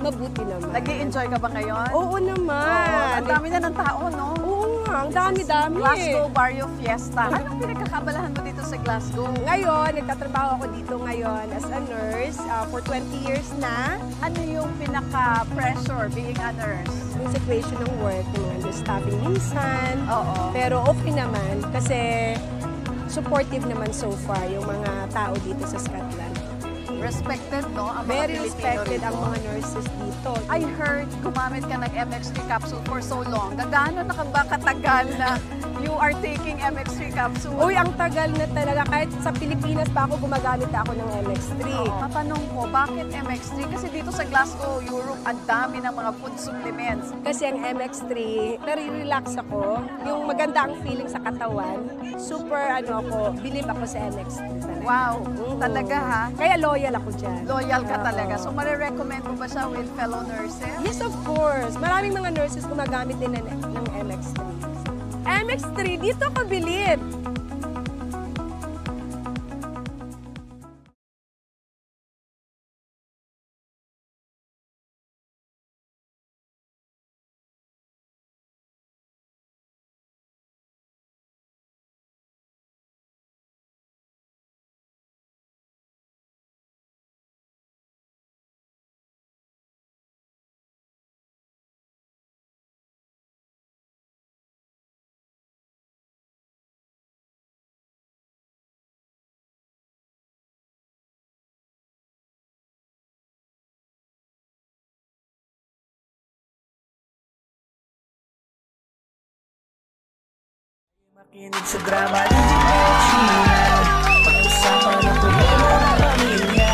mabuti naman. Nag-i-enjoy ka ba ngayon? Oo naman. Ang dami na ng tao, no? Oo nga, ang dami-dami. Glasgow Barrio Fiesta. Anong pinagkakabalahan mo dito sa Glasgow? Ngayon, nagtatrabaho ako dito ngayon as a nurse for 20 years na. Ano yung pinaka-pressure being a nurse? Yung situation ng work, yung understaffing minsan. Oo. Pero okay naman kasi supportive naman so far yung mga tao dito sa Scotland. Respected, no? Ang mga Very Pilipino respected rito. ang mga nurses dito. I heard gumamit ka ng MX3 capsule for so long. Gaano na ka ba katagal na you are taking MX3 capsule? Uy, ang tagal na talaga. Kahit sa Pilipinas pa ako, gumagamit na ako ng MX3. Matanong ko, bakit MX3? Kasi dito sa Glasgow, Europe, ang dami ng mga food supplements. Kasi ang MX3, nare-relax ako. Yung maganda ang feeling sa katawan. Super, believe ako sa MX3. Wow, talaga ha? Kaya loyal ako dyan. Loyal ka talaga. So, marirecommend mo ba siya with fellow nurses? Yes, of course. Maraming mga nurses gumagamit din ng MX3. MX3, dito ko bilib. Makinig sa drama ni China. Pag-usapan ang problema ng pamilya.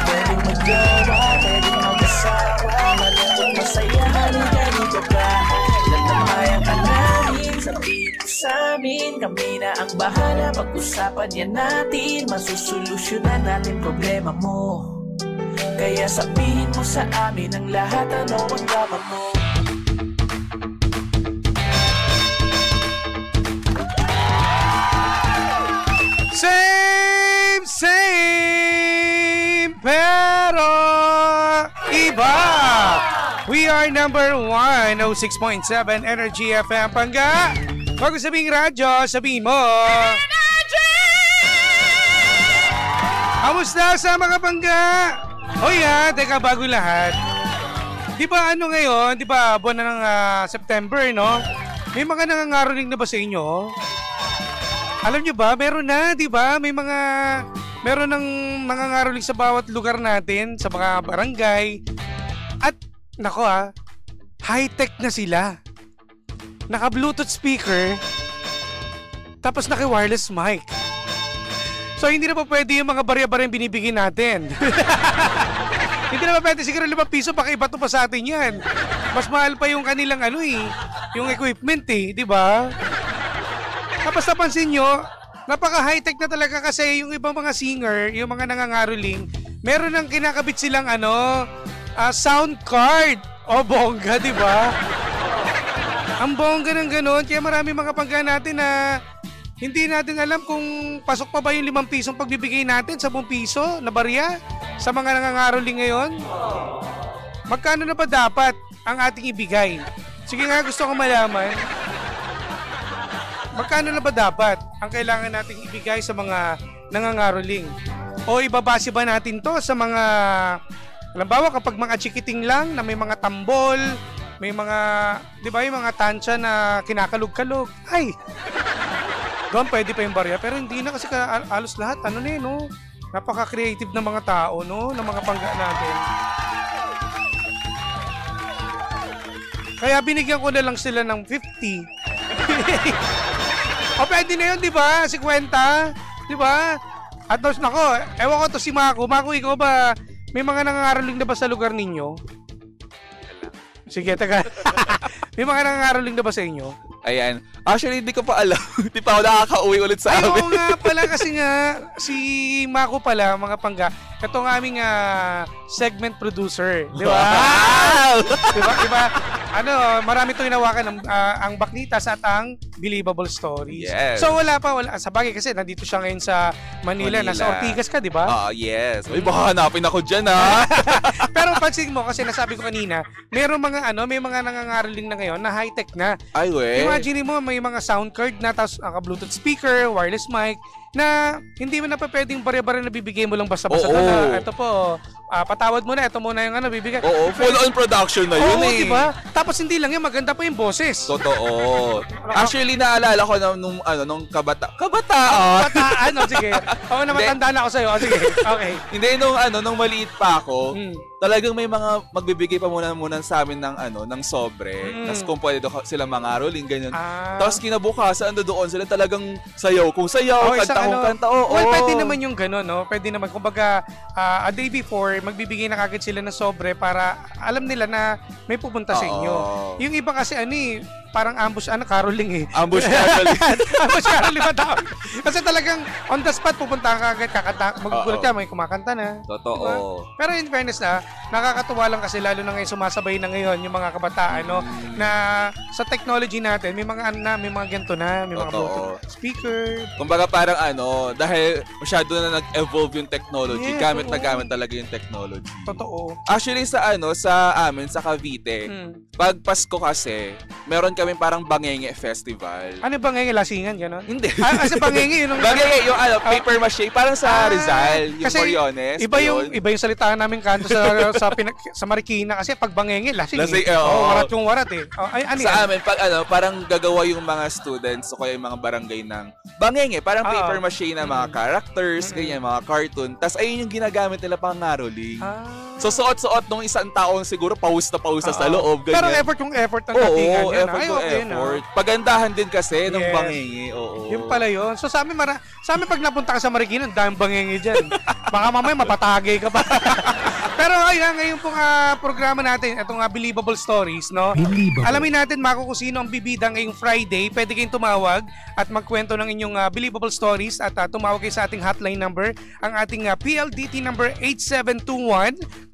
Pwedeng mag-jowa, pwedeng mag-asawa. Malungkot, masaya, ganito ka. Nagtamayan ka namin, sabihin mo sa amin. Kami na ang bahala, pag-usapan yan natin. Masusolusyonan natin problema mo. Kaya sabihin mo sa amin ang lahat, ano ang drama mo. Same, pero iba. We are number 1, 06.7 Energy FM Pangga. Bago sabing radyo, sabihin mo Energy! Kamusta sa mga Pangga? O yan, teka, bago lahat. Di ba ngayon, di ba buwan na ng September, no? May mga nangangaroling na ba sa inyo? Alam nyo ba, meron na, di ba? Meron ng nangangaroling sa bawat lugar natin, sa mga barangay. At, nako high-tech na sila. Naka-Bluetooth speaker, tapos naka-wireless mic. So, hindi na pa pwede yung mga barya-barya yung binibigyan natin. Hindi na pa pwede, siguro 5 piso, baka iba to pa sa atin yan. Mas mahal pa yung kanilang yung equipment di ba? Tapos napansin nyo, napaka-high-tech na talaga kasi yung ibang mga singer, yung mga nangangaroling, meron ng kinakabit silang sound card. O bongga, di ba? Ang bongga ng ganon, kaya marami mga Pangga natin na hindi natin alam kung pasok pa ba yung 5 pisong pagbibigay natin, 10 piso na barya sa mga nangangaroling ngayon. Magkano na ba dapat ang ating ibigay? Sige nga, gusto ko malaman. Magkano na ba dapat ang kailangan nating ibigay sa mga nangangaroling? O ibabase ba natin to sa mga, halimbawa kapag mga chikiting lang na may mga tambol, may mga, di ba yung mga tansya na kinakalog-kalog, ay, doon pwede pa yung barya. Pero hindi na kasi alos lahat, no? Napaka-creative ng mga tao, no? Ng mga Pangga natin. Kaya binigyan ko na lang sila ng 50. O pwede na yun, di ba? 50, di ba? At nako, ewan ko to si Mako. Mako, ikaw ba, may mga nangangaroling na ba sa lugar ninyo? Sige, taga. May mga nangangaroling na ba sa inyo? Ayan. Actually, hindi ko pa alam. Hindi pa ako nakaka-uwi ulit sa amin. Ay, oo nga pala kasi nga, si Mako pala, mga Pangga, ito ang aming segment producer. Di ba? Wow! Di ba? marami itong hinawakan ang Baknitas at ang Believable Stories. Yes. So wala. Sa bagay kasi nandito siya ngayon sa Manila. Nasa Ortigas ka, di ba? Yes. Uy, baka hanapin ako dyan, ha? Pero pansin mo, kasi nasabi ko kanina, may mga nangangaraling na ngayon na high-tech na. Ay, we. Imagine mo, may mga sound card na, tapos Bluetooth speaker, wireless mic, na hindi mo na pa pwedeng bare-bare na bibigay mo lang basta-basta na ito po, patawad mo na, ito muna yung bibigay. Oo, full-on production na yun eh. Diba? Tapos hindi lang yan, maganda pa yung boses. Totoo. Actually, naalala ko nung kabataan. Kabataan, sige. Oo, namatanda na ako sa'yo. Sige, okay. Hindi, nung maliit pa ako, talagang may mga magbibigay pa muna sa amin ng sobre. Tapos kung pwede sila mangaroling, ganyan. Tapos kinabukasan, doon sila talagang sayaw. Kung sayaw, kanta kung kanta. Well, pwede naman yung gano'n, no? Pwede naman, kumbaga, a day before, magbibigay na kagad sila ng sobre para alam nila na may pupunta sa inyo. Yung iba kasi, parang ambush, caroling eh. Ambush caroling. Ambush caroling ba tawag? Kasi talagang on the spot, pupunta ka agad, kakanta, magugulat ka, may kumakanta na. Totoo. Diba? Pero in fairness nakakatuwa lang kasi lalo na ngayon sumasabay na ngayon yung mga kabataan, na sa technology natin, may mga ganito na, may mga Bluetooth speaker. Kumbaga parang dahil masyado na nag-evolve yung technology, gamit na gamit talaga yung technology. Totoo. Actually sa amin sa Cavite, pag Pasko kasi, meron kaming parang Bangenge Festival. Ano Bangenge? Lasingan gano'n? Hindi. Kasi Bangenge yun. Bangenge yung paper mache, parang sa Rizal, yung Moriones. Iba yung salitahan namin kanto sa Marikina kasi pag Bangenge, lasing. Warat yung warat eh. Sa amin, parang gagawa yung mga students o kaya yung mga barangay ng Bangenge, parang paper mache na mga characters, ganyan, mga cartoon. Tapos ayun yung ginagamit nila pang ngaroling. So suot-suot nung isang taon siguro paus na sa loob. Ganyan. Pero effort ng datingan yan. Effort. Pagandahan din kasi ng Bangenge. Yung pala yun. So sa amin pag napunta ka sa Marikina, daming Bangenge dyan. Baka mamaya mapatagay ka pa. Pero ngayon pong programa natin, itong Believable Stories, no? Alamin natin, Mako, kung sino ang bibida ngayong Friday. Pwede kayong tumawag at magkwento ng inyong Believable Stories at tumawag kayo sa ating hotline number, ang ating PLDT number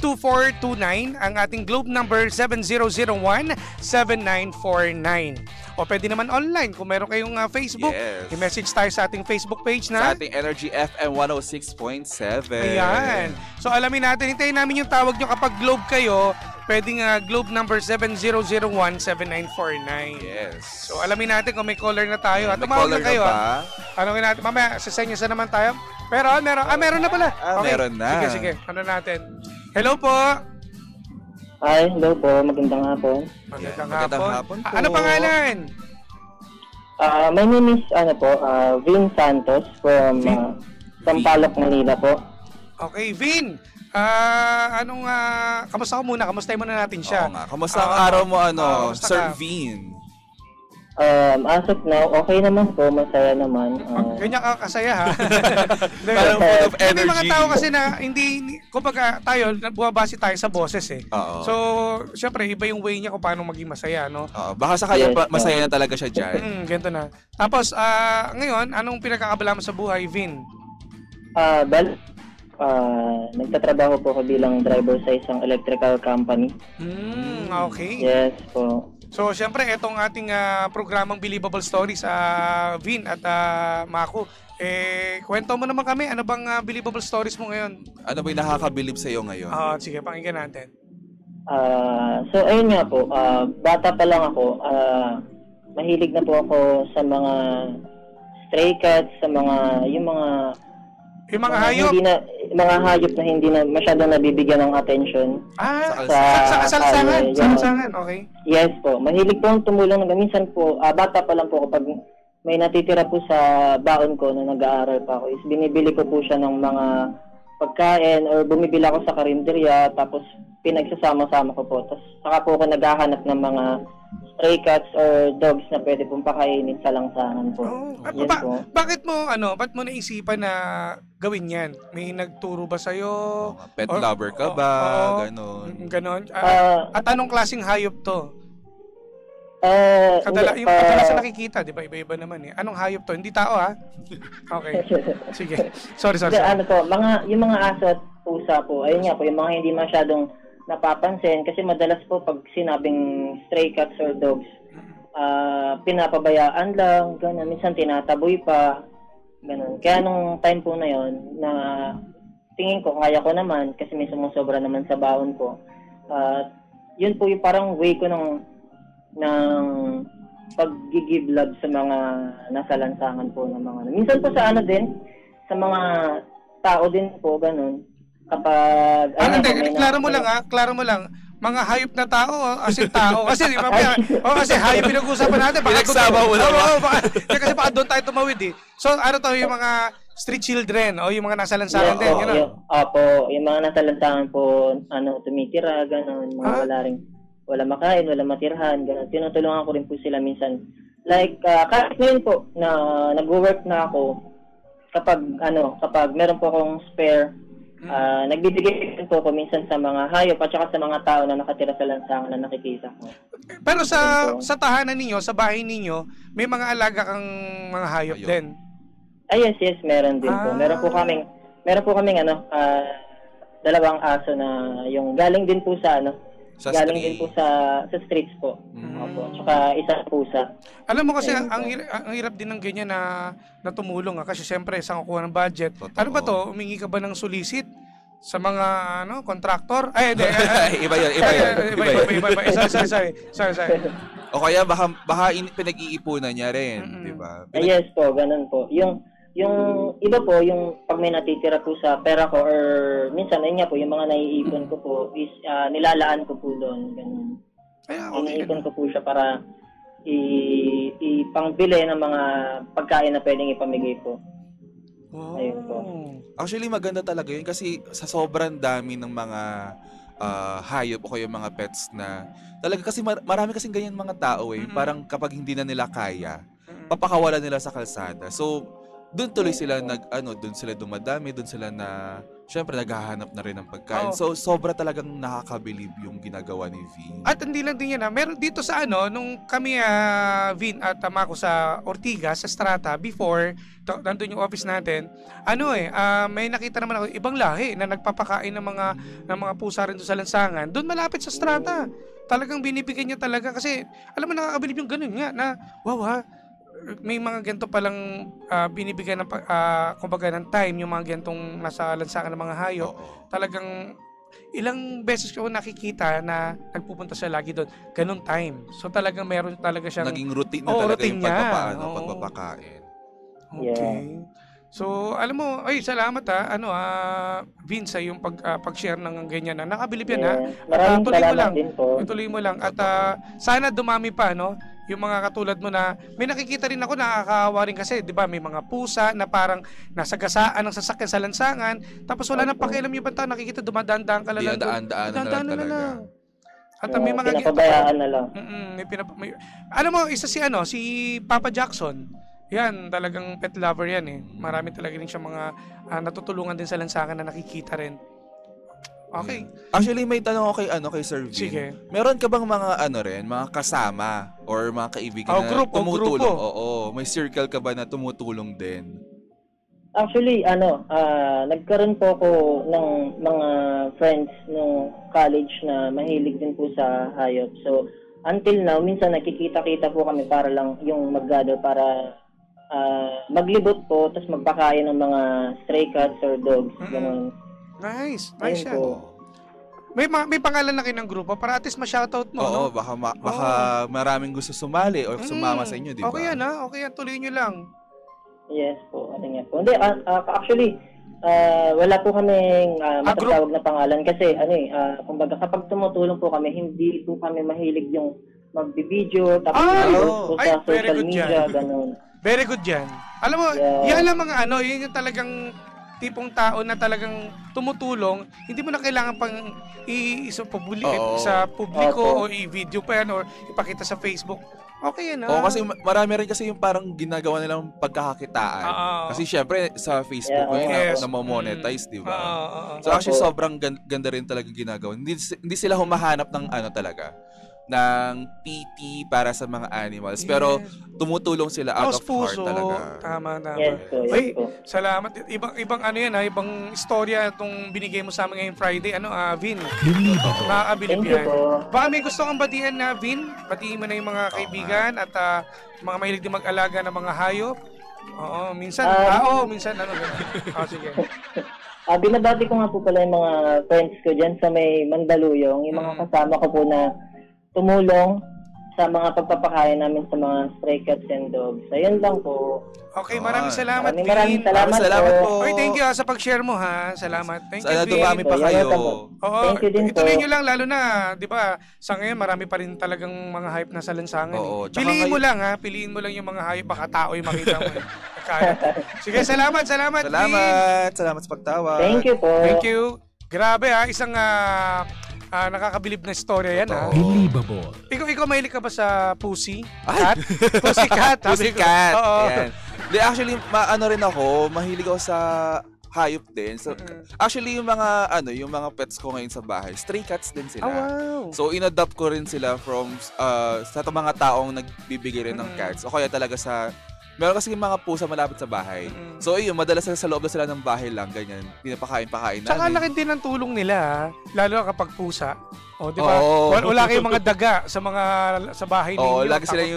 8721-2429, ang ating Globe number 7001-7949. O pwede naman online kung meron kayong Facebook. Yes. I-message tayo sa ating Facebook page na sa ating Energy FM 106.7. Ayan. So alamin natin, hintayin namin yung tawag nyo kapag Globe kayo. Pwedeng Globe number 7001-7949. Yes. So alamin natin kung may caller na tayo. At May tumawag caller na kayo. na ba? Natin? Mamaya, sasenyosa naman tayo. Pero meron na pala. Okay. Meron na. Sige. Ano natin? Hello po. Hi, hello po. Magandang hapon. Magandang hapon po. Ano pangalan? My name is Vin Santos from Sampaloc, Manila po. Okay, Vin. Kamusta ko muna? Kamustahin muna natin siya. Oo nga. Kamusta ang araw mo, Sir ka? Vin? As of now, okay naman po. Masaya naman. Ganyan ka kasaya, ha? Parang full of energy. May mga tao kasi na kumbaga tayo, buwabase tayo sa boses eh. Oo. So, syempre, iba yung way niya kung paano maging masaya, no? Oo. Baka sa kanya masaya na talaga siya dyan. Ganito na. Tapos, ngayon, anong pinagkakabala mo sa buhay, Vin? Nagtatrabaho po ako bilang driver sa isang electrical company. Okay. Yes po. So, syempre, itong ating programang Believable Stories, Vin at Mako, kwento mo naman kami, ano bang Believable Stories mo ngayon? Ano ba yung nakakabilib sa'yo ngayon? Sige, pakinggan natin. So, ayun nga po, bata pa lang ako, mahilig na po ako sa mga stray cats, sa yung mga hayop? Mga hayop na hindi na masyadong nabibigyan ng attention. Sa kasalsangan, okay. Yes po. Mahilig po akong tumulong. Minsan po, bata pa lang po kapag may natitira po sa baon ko na nag-aaral pa ako, is binibili ko po siya ng mga pagkain or bumibili ako sa karinderya, tapos pinagsasama-sama ko po. Tapos saka po ako naghahanap ng mga stray cats or dogs na pwede pong pakainin sa langsangan po. Bakit mo naisipan na gawin yan? May nagturo ba sa'yo? Pet lover ka ba? Ganon. At anong klaseng hayop to? Yung hindi, kadalasan nakikita, di ba? Iba-iba naman eh. Anong hayop to? Hindi tao, ha? Okay. Sige. Sorry. yung mga aso at pusa po, ayun nga po, yung mga hindi masyadong napapansin kasi madalas po pag sinabing stray cats or dogs, pinapabayaan lang, gano'n. Minsan tinataboy pa, gano'n. Kaya nung time po na yon na tingin ko, kaya ko naman kasi may sumusobra naman sa baon ko. Yun po yung parang way ko ng pag-give love sa mga nasa lansangan po ng mga. Minsan po sa ano din, sa mga tao din po, ganun. Kapag... klaro mo lang. Mga hayop na tao, as in tao. Kasi di ba, kasi hayop pinag-uusapan natin. Pinagsama mo lang. Kasi baka doon tayo tumawid eh. So ano to, yung mga street children o yung mga nasa lansangan din, Opo, yung mga nasa lansangan po, tumitira, ganun. Mga wala makain, wala matirhan, ganun. Tinutulungan ko rin po sila minsan. Like, kahit ngayon po, na nag-work na ako, kapag meron po akong spare, nagbibigay po ako minsan sa mga hayop at saka sa mga tao na nakatira sa lansangan na nakikita ko. Pero sa tahanan ninyo, sa bahay ninyo, may mga alaga kang mga hayop din? Yes, meron din po. Meron po kaming dalawang aso na yung galing din po sa galing din po sa streets po. Opo. Tsaka isang pusa. Alam mo kasi ang hirap din ng ganyan na tumulong kasi syempre isang kukuha ng budget. Totoo. Ano ba to? Humingi ka ba ng solicit sa mga contractor? Ay, hindi. Iba yun. Sorry. O kaya baka pinag-iipunan niya rin, di ba? Yes po, ganun po. Yung iba po, yung pag may natitira po sa pera ko or minsan, ayun nga po, yung mga naiipon ko po is nilalaan ko po doon. Ganun. Iniipon ko po siya para ipangbili ng mga pagkain na pwedeng ipamigay po. Wow. Ayun po. Actually, maganda talaga yun kasi sa sobrang dami ng mga hayop o kaya mga pets na talaga kasi marami kasing ganyan mga tao parang kapag hindi na nila kaya, papakawalan nila sa kalsada. So, doon tuloy sila doon sila dumadami, doon sila syempre naghahanap na rin ng pagkain. So, sobra talagang nakakabilib yung ginagawa ni Vin. At hindi lang din yan meron dito sa nung kami Vin at Mako sa Ortigas, sa Strata, before, nandun yung office natin, may nakita naman ako, ibang lahi na nagpapakain ng mga pusa rin doon sa lansangan. Doon malapit sa Strata. Talagang binibigyan niya talaga kasi, alam mo, nakakabilib yung ganun nga, na, wow may mga ganito palang binibigyan ng kumbaga ng time yung mga gantong nasa lansangan ng mga hayop. Talagang ilang beses ko nakikita na nagpupunta siya lagi doon. Ganun time. So talagang meron talaga siyang naging routine na talaga routine yung pagpapakain. Okay. So, alam mo, salamat Vince, yung pag-share ng ganyan na. Nakabilib yan Maraming salamat din po. Tuloy mo lang. At sana dumami pa, yung mga katulad mo na, may nakikita rin ako, nakakawa rin kasi, di ba, may mga pusa na parang nasa gasaan ng sasakyan sa lansangan, tapos wala nang pakialam yung banta, nakikita dumadaan-daan ka lang. Daan-daan na talaga. At may mga pinapabayaan na lang. Alam mo, isa si Papa Jackson. Yan, talagang pet lover yan Marami talaga rin siya mga natutulungan din sa lansangan na nakikita rin. Okay. Actually, may tanong ako kay Sir Vin. Sige. Meron ka bang mga mga kasama or mga kaibigan na tumutulong? Grupo. Oo, may circle ka ba na tumutulong din? Actually, nagkaroon po ako ng mga friends no college na mahilig din po sa hayop. So, until now, minsan nakikita-kita po kami para lang yung mag-gather para maglibot po, tapos magpakain ng mga stray cats or dogs, gano'n. Nice siya. May pangalan na kayo ng grupo para at least ma-shoutout mo, Oo, baka maraming gusto sumali o sumama sa inyo, di ba? Okay yan, Okay yan, tuloy nyo lang. Yes po, nga po. Hindi, actually, wala po kaming matatawag na pangalan kasi, kumbaga kapag tumutulong po kami, hindi po kami mahilig yung magbibideo, tapos po sa social media, gano'n. Very good yan. Alam mo, yan lang mga yun yung talagang tipong tao na talagang tumutulong, hindi mo na kailangan pang sa publiko o i-video pa yan or ipakita sa Facebook. Okay yan kasi marami rin kasi yung parang ginagawa nilang pagkakakitaan. Kasi syempre sa Facebook na monetize, di ba? So actually sobrang ganda rin talaga ginagawa. Hindi sila humahanap ng talaga ng PT para sa mga animals. Pero tumutulong sila out of heart puso. talaga. Tama. Yes po, yes Ay, po. salamat. Ibang ano yan ha, ibang istorya itong binigay mo sa amin ngayong Friday. Vin? Nakakabilib Thank you yan. po. Baka may gusto kang batihan na, Vin? Batiin mo na yung mga kaibigan at mga mahilig din mag-alaga ng mga hayop. Oo, minsan tao, minsan ano. Sige. Binabati ko nga po pala yung mga friends ko dyan sa may Mandaluyong, yung mga kasama ko po na tumulong sa mga pagpapakain namin sa mga stray cats and dogs. Ayun lang po. Okay, maraming salamat, Vin. Maraming Salamat po. Oy, thank you sa pag-share mo ha. Salamat. Thank you, Sana Vin. dumami pa kayo. Oo, Thank you din po. ituloy nyo lang, lalo na, di ba, sa ngayon marami pa rin talagang mga hype na sa lansangan. Oo, tsaka Piliin mo ngayon- lang ha, piliin mo lang yung mga hype, baka tao yung makita mo. Kaya. Sige, salamat, Vin. Salamat sa pagtawag. Thank you po. Thank you. Grabe ha, isang nakakabilib na istorya yan ha. Believable. Ikaw mahilig ka ba sa pussy? Ay! Cat? Pussy cat. Pussy cat. Oo. Ayan. Actually, ano rin ako, mahilig ako sa hayop din. So, actually, yung mga pets ko ngayon sa bahay, stray cats din sila. Wow. So, in-adopt ko rin sila from sa mga taong nagbibigay rin ng cats. O kaya talaga meron kasi mga pusa malapit sa bahay. So, ayun, madalas sa loob na sila ng bahay lang, ganyan. Pinapakain-pakain Tsaka namin. laki din ang tulong nila, ha? Lalo kapag pusa. O, di ba? Oo. Wala kayong mga daga sa bahay ninyo. Oo, lagi sila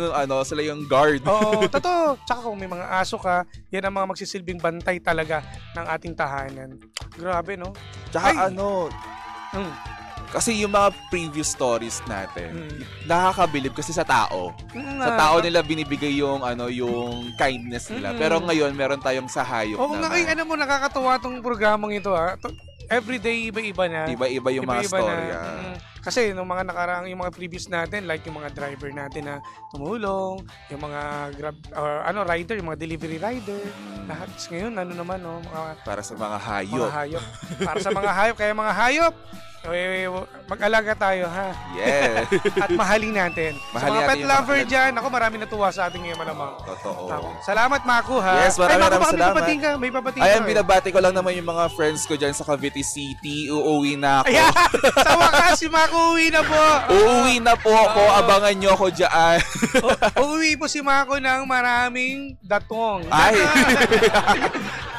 yung guard. Oo, totoo. Tsaka kung may mga aso ka, yan ang mga magsisilbing bantay talaga ng ating tahanan. Grabe, no? Tsaka Mm. kasi yung mga previous stories natin, nakakabilib kasi sa tao. Sa tao nila binibigay yung kindness nila. Pero ngayon meron tayong sa hayop Oo nga, naman. mo, nakakatuwa tong programang ito, ha? Everyday, iba-iba na. Iba-iba yung mga Iba-iba na. storya. Kasi nung mga nakaraang yung mga previous natin, like yung mga driver natin na tumulong, yung mga rider, yung mga delivery rider, lahat. Tapos ngayon, Para sa mga hayop. mga hayop. Para sa mga hayop, kaya mga hayop, mag-alaga tayo, ha? Yes. At mahalin natin. Sa Mahalin mga natin pet yung lover mga- dyan, ako marami natuwa sa atin ngayon malamang. Totoo. Salamat, Maku, ha? Yes, maraming Maku, baka salamat. May papating ka. Ayan, binabati ko lang naman yung mga friends ko dyan sa Cavite City. Uuwi na ako. Ayan, sa wakas, si Maku uwi na po. Uuwi na po ako. Abangan nyo ako dyan. Uuwi po si Maku ng maraming datong. Ay.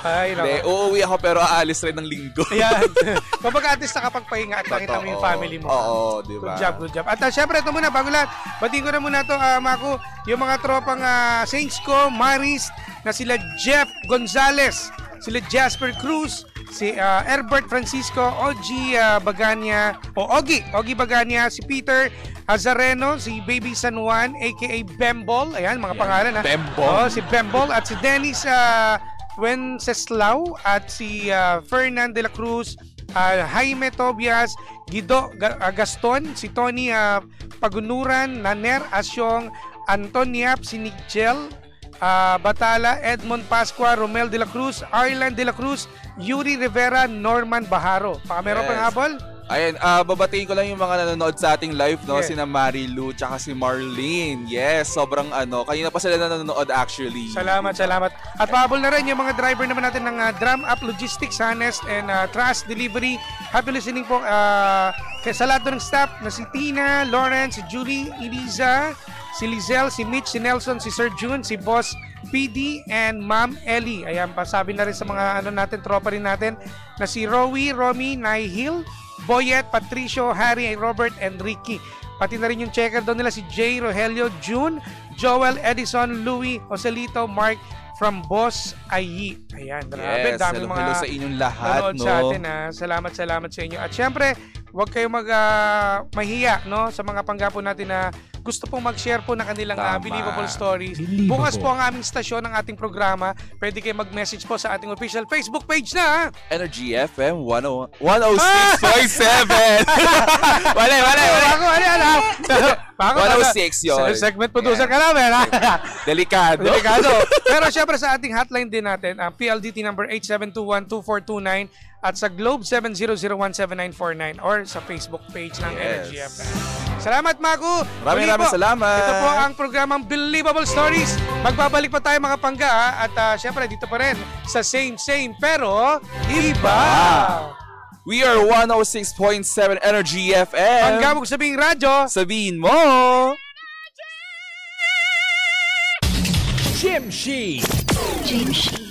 Ay, Hindi, nako. uuwi ako pero aalis rin ng linggo. Ayan. Kapag at least nakapagpahinga at nakita mo yung family mo. Oo, di ba? Good job. At syempre, ito muna, bago lahat, batiin ko na muna ito, Maku, yung mga tropang Saints ko, Maris, na sila Jeff Gonzalez, sila Jasper Cruz, si Herbert Francisco, Ogie Bagania, si Peter Azareno, si Baby San Juan, aka Bembol, ayan, mga pangalan ha. Bembol. Si Bembol, at si Dennis Wenceslao, at si Fernan de la Cruz, Jaime Tobias, Guido Gaston, si Tony Pagunuran, Naner Asyong, Antoniap, si Nigel Batala, Edmond Pascua, Romel de la Cruz, Arlan de la Cruz, Yuri Rivera, Norman Baharo. Meron pang habol? Ayan, babatiin ko lang yung mga nanonood sa ating live, no? Yeah. Sina Marilu, tsaka si Marlene. Yes, sobrang kanina pa sila nanonood actually. Salamat. At pahabol na rin yung mga driver naman natin ng Drum Up Logistics, Honest, and Trust Delivery. Happy listening po sa lahat ng staff na si Tina, Lawrence, si Julie, Eliza, si Lizelle, si Mitch, si Nelson, si Sir June, si Boss PD, and Ma'am Ellie. Ayan, pasabi na rin sa mga tropa rin natin na si Rowie, Romy, Nihil, Boyet, Patricio, Harry, Robert, and Ricky. Pati na rin yung checker doon nila si Jay, Rogelio, June, Joel, Edison, Louie, Joselito, Mark from Boss Ayi. Ayan, grabe. Yes, Dami mga hello sa inyong lahat, nanood no? sa atin, ha. Salamat sa inyo. At syempre, huwag kayong mahiya, no, sa mga panggapo natin na gusto pong mag-share po ng kanilang Tama. believable stories. Believable. Bukas po ang aming stasyon ng ating programa. Pwede kayo mag-message po sa ating official Facebook page na Energy FM 106.7. Wala. Bako, 106 yun. Segment producer ka namin, ha? Delikado. Pero syempre sa ating hotline din natin, ang PLDT number 8721-2429 at sa Globe 700179949 or sa Facebook page ng Yes. Energy FM. Salamat, Maku! Maraming Muli po, salamat. Ito po ang programang Believable Stories. Magbabalik pa tayo mga pangga, ha? At syempre dito pa rin sa same pero iba! We are 106.7 Energy FM. Pangga mo sabing radyo. Sabihin mo. Jimshi. Jimshi.